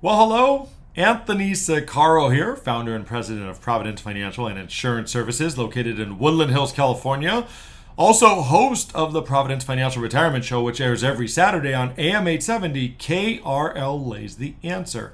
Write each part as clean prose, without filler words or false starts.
Well, hello. Anthony Sicaro here, founder and president of Providence Financial and Insurance Services located in Woodland Hills, California. Also, host of the Providence Financial Retirement Show, which airs every Saturday on AM 870 KRL Lays the Answer.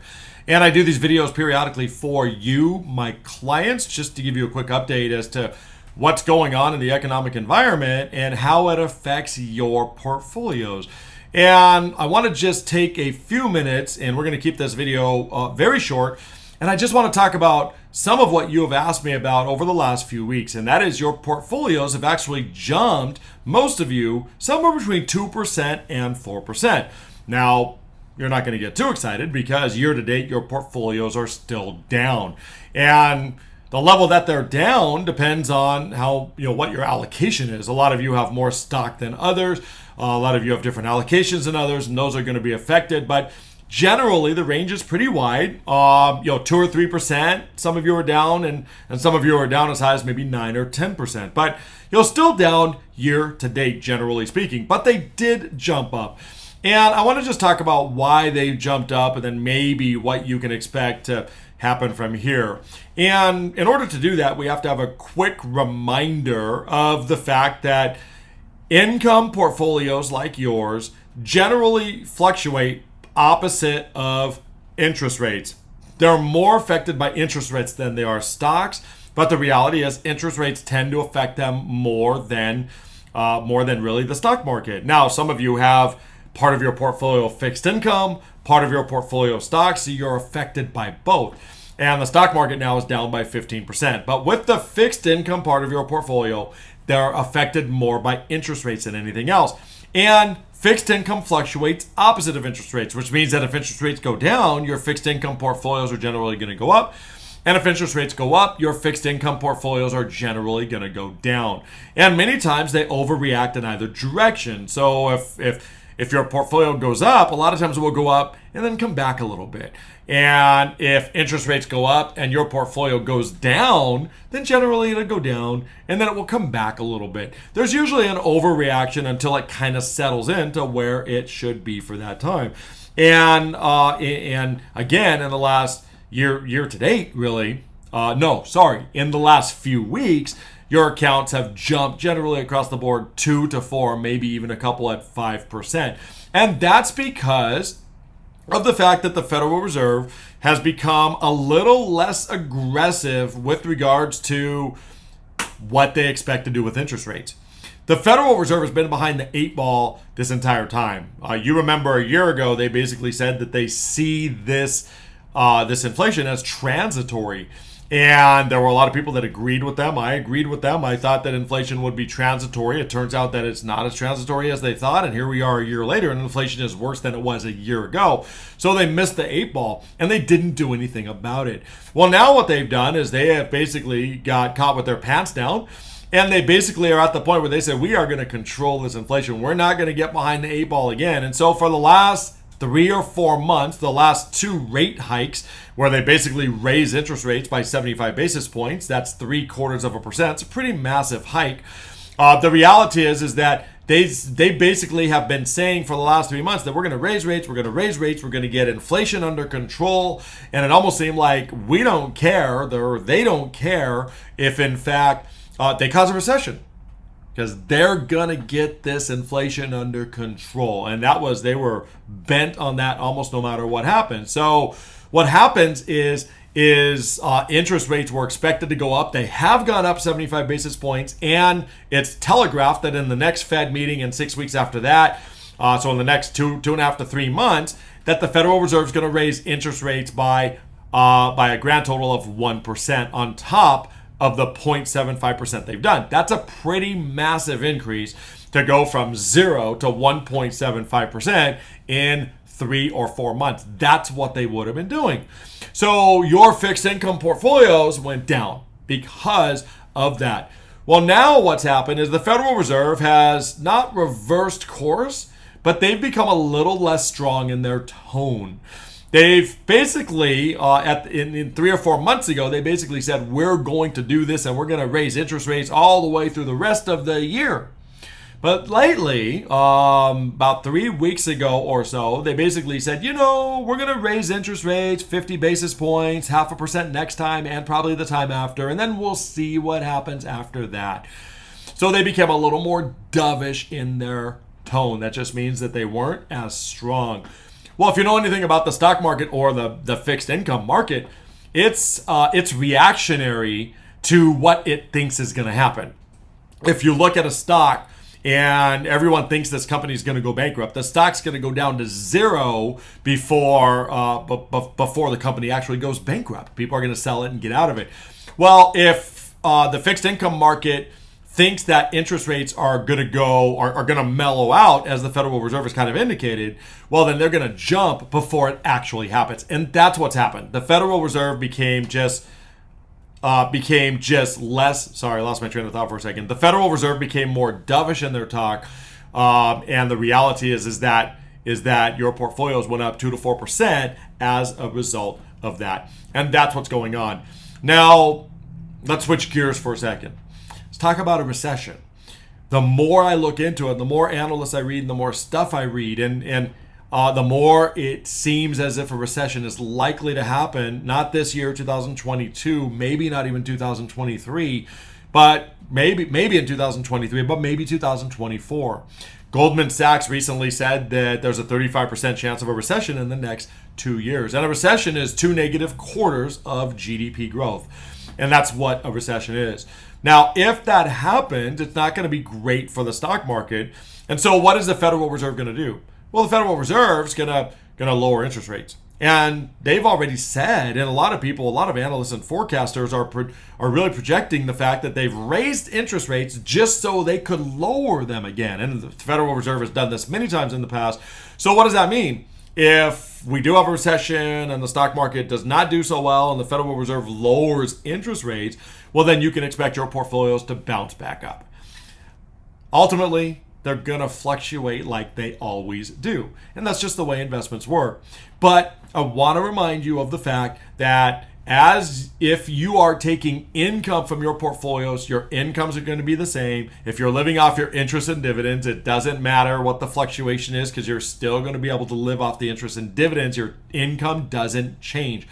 And I do these videos periodically for you, my clients, just to give you a quick update as to what's going on in the economic environment and how it affects your portfolios. And I want to just take a few minutes, and we're going to keep this video very short. And I just want to talk about some of what you have asked me about over the last few weeks. And that is your portfolios have actually jumped, most of you, somewhere between 2% and 4%. Now, you're not going to get too excited because year to date, your portfolios are still down. And the level that they're down depends on how, what your allocation is. A lot of you have more stock than others. A lot of you have different allocations than others, and those are going to be affected. But generally, the range is pretty wide. 2 or 3%. Some of you are down, and some of you are down as high as maybe 9 or 10%. But you're still down year to date, generally speaking. But they did jump up. And I want to just talk about why they jumped up and then maybe what you can expect to happen from here. And in order to do that, we have to have a quick reminder of the fact that income portfolios like yours generally fluctuate opposite of interest rates. They're more affected by interest rates than they are stocks, but the reality is interest rates tend to affect them more than really the stock market. Now, some of you have part of your portfolio fixed income, part of your portfolio stocks, so you're affected by both. And the stock market now is down by 15%. But with the fixed income part of your portfolio, they're affected more by interest rates than anything else. And fixed income fluctuates opposite of interest rates, which means that if interest rates go down, your fixed income portfolios are generally going to go up. And if interest rates go up, your fixed income portfolios are generally going to go down. And many times they overreact in either direction. So if your portfolio goes up, a lot of times it will go up and then come back a little bit. And if interest rates go up and your portfolio goes down, then generally it'll go down and then it will come back a little bit. There's usually an overreaction until it kind of settles into where it should be for that time. And again, in the last year to date, really, in the last few weeks, your accounts have jumped generally across the board 2 to 4, maybe even a couple at 5%. And that's because of the fact that the Federal Reserve has become a little less aggressive with regards to what they expect to do with interest rates. The Federal Reserve has been behind the 8 ball this entire time. You remember a year ago, they basically said that they see this inflation as transitory. And there were a lot of people that agreed with them. I agreed with them. I thought that inflation would be transitory. It turns out that it's not as transitory as they thought. And here we are a year later, and inflation is worse than it was a year ago. So they missed the 8 ball, and they didn't do anything about it. Well, now what they've done is they have basically got caught with their pants down. And they basically are at the point where they said, we are going to control this inflation. We're not going to get behind the 8 ball again. And so for the last 3 or 4 months, the last 2 rate hikes, where they basically raise interest rates by 75 basis points, that's 0.75%. It's a pretty massive hike. The reality is that they basically have been saying for the last 3 months that we're going to raise rates, we're going to get inflation under control, and it almost seemed like we don't care, or they don't care if in fact they cause a recession. Because they're going to get this inflation under control. And they were bent on that almost no matter what happens. So what happens is interest rates were expected to go up. They have gone up 75 basis points. And it's telegraphed that in the next Fed meeting and 6 weeks after that, so in the next 2.5 to 3 months, that the Federal Reserve is going to raise interest rates by a grand total of 1% on top of the 0.75% they've done. That's a pretty massive increase to go from 0 to 1.75% in 3 or 4 months. That's what they would have been doing. So your fixed income portfolios went down because of that. Well, now what's happened is the Federal Reserve has not reversed course, but they've become a little less strong in their tone. They've basically, in 3 or 4 months ago, they basically said, we're going to do this and we're going to raise interest rates all the way through the rest of the year. But lately, about 3 weeks ago or so, they basically said, we're going to raise interest rates 50 basis points, 0.5% next time, and probably the time after, and then we'll see what happens after that. So they became a little more dovish in their tone. That just means that they weren't as strong. Well, if you know anything about the stock market or the fixed income market, it's reactionary to what it thinks is going to happen. If you look at a stock and everyone thinks this company is going to go bankrupt, the stock's going to go down to zero before the company actually goes bankrupt. People are going to sell it and get out of it. Well, if the fixed income market thinks that interest rates are going to are going to mellow out, as the Federal Reserve has kind of indicated, well, then they're going to jump before it actually happens. And that's what's happened. The Federal Reserve became just less, sorry, I lost my train of thought for a second. The Federal Reserve became more dovish in their talk. And the reality is that your portfolios went up 2 to 4% as a result of that. And that's what's going on. Now, let's switch gears for a second. Let's talk about a recession. The more I look into it, the more analysts I read, and the more stuff I read, and the more it seems as if a recession is likely to happen, not this year, 2022, maybe not even 2023, but maybe in 2023, but maybe 2024. Goldman Sachs recently said that there's a 35% chance of a recession in the next 2 years. And a recession is 2 negative quarters of GDP growth. And that's what a recession is. Now, if that happens, it's not going to be great for the stock market. And so what is the Federal Reserve going to do? Well, the Federal Reserve is going to lower interest rates. And they've already said, and a lot of people, a lot of analysts and forecasters are really projecting the fact that they've raised interest rates just so they could lower them again. And the Federal Reserve has done this many times in the past. So what does that mean? If we do have a recession and the stock market does not do so well and the Federal Reserve lowers interest rates, well, then you can expect your portfolios to bounce back up. Ultimately, they're going to fluctuate like they always do. And that's just the way investments work. But I want to remind you of the fact that as if you are taking income from your portfolios, your incomes are going to be the same. If you're living off your interest and dividends, it doesn't matter what the fluctuation is because you're still going to be able to live off the interest and dividends. Your income doesn't change.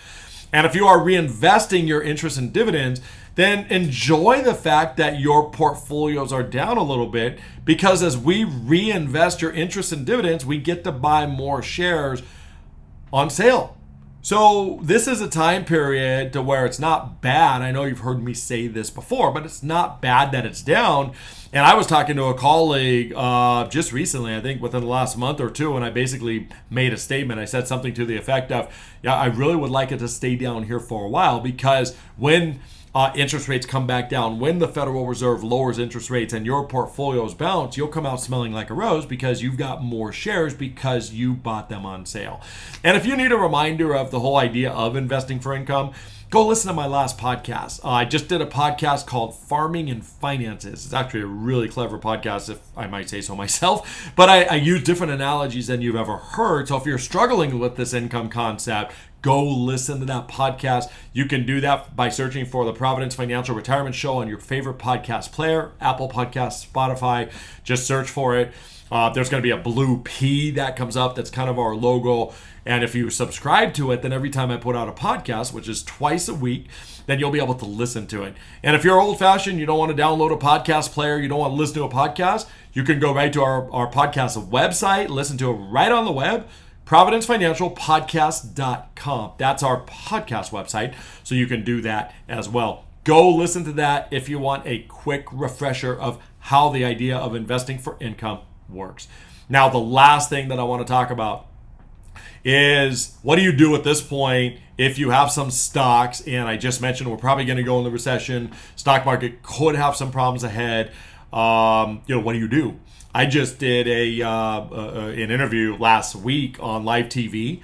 And if you are reinvesting your interest and dividends, then enjoy the fact that your portfolios are down a little bit, because as we reinvest your interest and dividends, we get to buy more shares on sale. So this is a time period to where it's not bad. I know you've heard me say this before, but it's not bad that it's down. And I was talking to a colleague just recently, I think within the last month or two, and I basically made a statement. I said something to the effect of, yeah, I really would like it to stay down here for a while, because when interest rates come back down, when the Federal Reserve lowers interest rates and your portfolios bounce, you'll come out smelling like a rose because you've got more shares because you bought them on sale. And if you need a reminder of the whole idea of investing for income, go listen to my last podcast. I just did a podcast called Farming and Finances. It's actually a really clever podcast, if I might say so myself, but I use different analogies than you've ever heard. So if you're struggling with this income concept, go listen to that podcast. You can do that by searching for the Providence Financial Retirement Show on your favorite podcast player, Apple Podcasts, Spotify. Just search for it. There's going to be a blue P that comes up. That's kind of our logo. And if you subscribe to it, then every time I put out a podcast, which is twice a week, then you'll be able to listen to it. And if you're old-fashioned, you don't want to download a podcast player, you don't want to listen to a podcast, you can go right to our podcast website, listen to it right on the web, providencefinancialpodcast.com. That's our podcast website, so you can do that as well. Go listen to that if you want a quick refresher of how the idea of investing for income works. Now, the last thing that I want to talk about is, what do you do at this point if you have some stocks? And I just mentioned we're probably going to go in the recession. Stock market could have some problems ahead. What do you do? I just did an interview last week on live TV,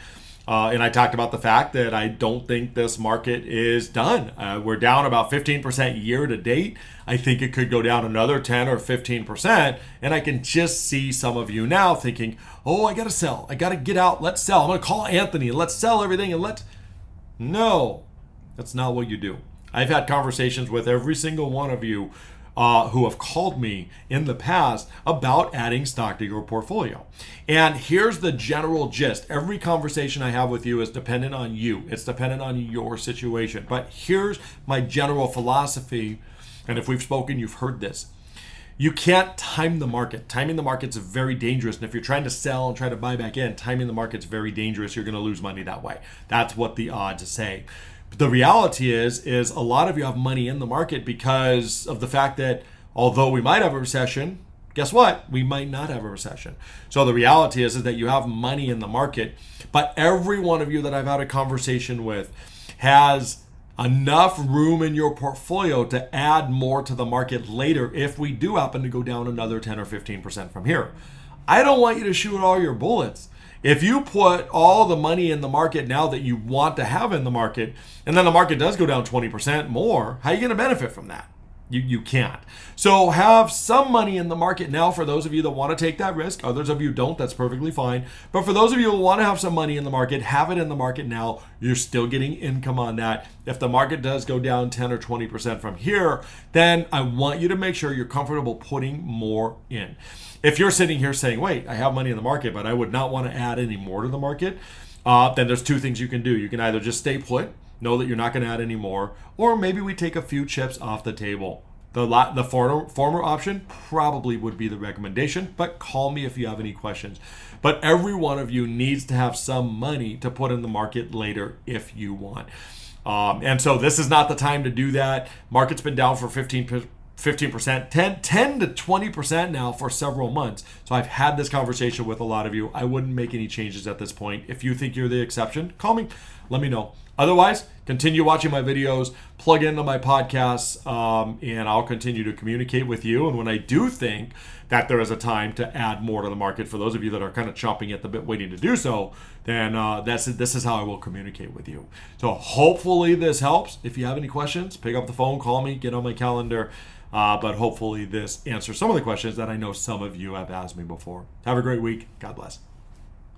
and I talked about the fact that I don't think this market is done. We're down about 15% year to date. I think it could go down another 10 or 15%, and I can just see some of you now thinking, oh, I got to sell. I got to get out. Let's sell. I'm going to call Anthony and let's sell everything and let's... No, that's not what you do. I've had conversations with every single one of you who have called me in the past about adding stock to your portfolio. And here's the general gist. Every conversation I have with you is dependent on you. It's dependent on your situation. But here's my general philosophy. And if we've spoken, you've heard this. You can't time the market. Timing the market's very dangerous. And if you're trying to sell and try to buy back in, timing the market's very dangerous. You're going to lose money that way. That's what the odds say. But the reality is a lot of you have money in the market because of the fact that although we might have a recession, guess what? We might not have a recession. So the reality is that you have money in the market, but every one of you that I've had a conversation with has enough room in your portfolio to add more to the market later if we do happen to go down another 10 or 15% from here. I don't want you to shoot all your bullets. If you put all the money in the market now that you want to have in the market, and then the market does go down 20% more, how are you going to benefit from that? You can't. So have some money in the market now for those of you that want to take that risk. Others of you don't, that's perfectly fine. But for those of you who want to have some money in the market, have it in the market now. You're still getting income on that. If the market does go down 10 or 20% from here, then I want you to make sure you're comfortable putting more in. If you're sitting here saying, wait, I have money in the market, but I would not want to add any more to the market, then there's two things you can do. You can either just stay put, know that you're not going to add any more, or maybe we take a few chips off the table. The former option probably would be the recommendation, but call me if you have any questions. But every one of you needs to have some money to put in the market later if you want. And so this is not the time to do that. Market's been down for 15%, 10 to 20% now for several months. So I've had this conversation with a lot of you. I wouldn't make any changes at this point. If you think you're the exception, call me, let me know. Otherwise, continue watching my videos, plug into my podcasts, and I'll continue to communicate with you. And when I do think that there is a time to add more to the market, for those of you that are kind of chomping at the bit waiting to do so, then this is how I will communicate with you. So hopefully this helps. If you have any questions, pick up the phone, call me, get on my calendar. But hopefully this answers some of the questions that I know some of you have asked me before. Have a great week. God bless.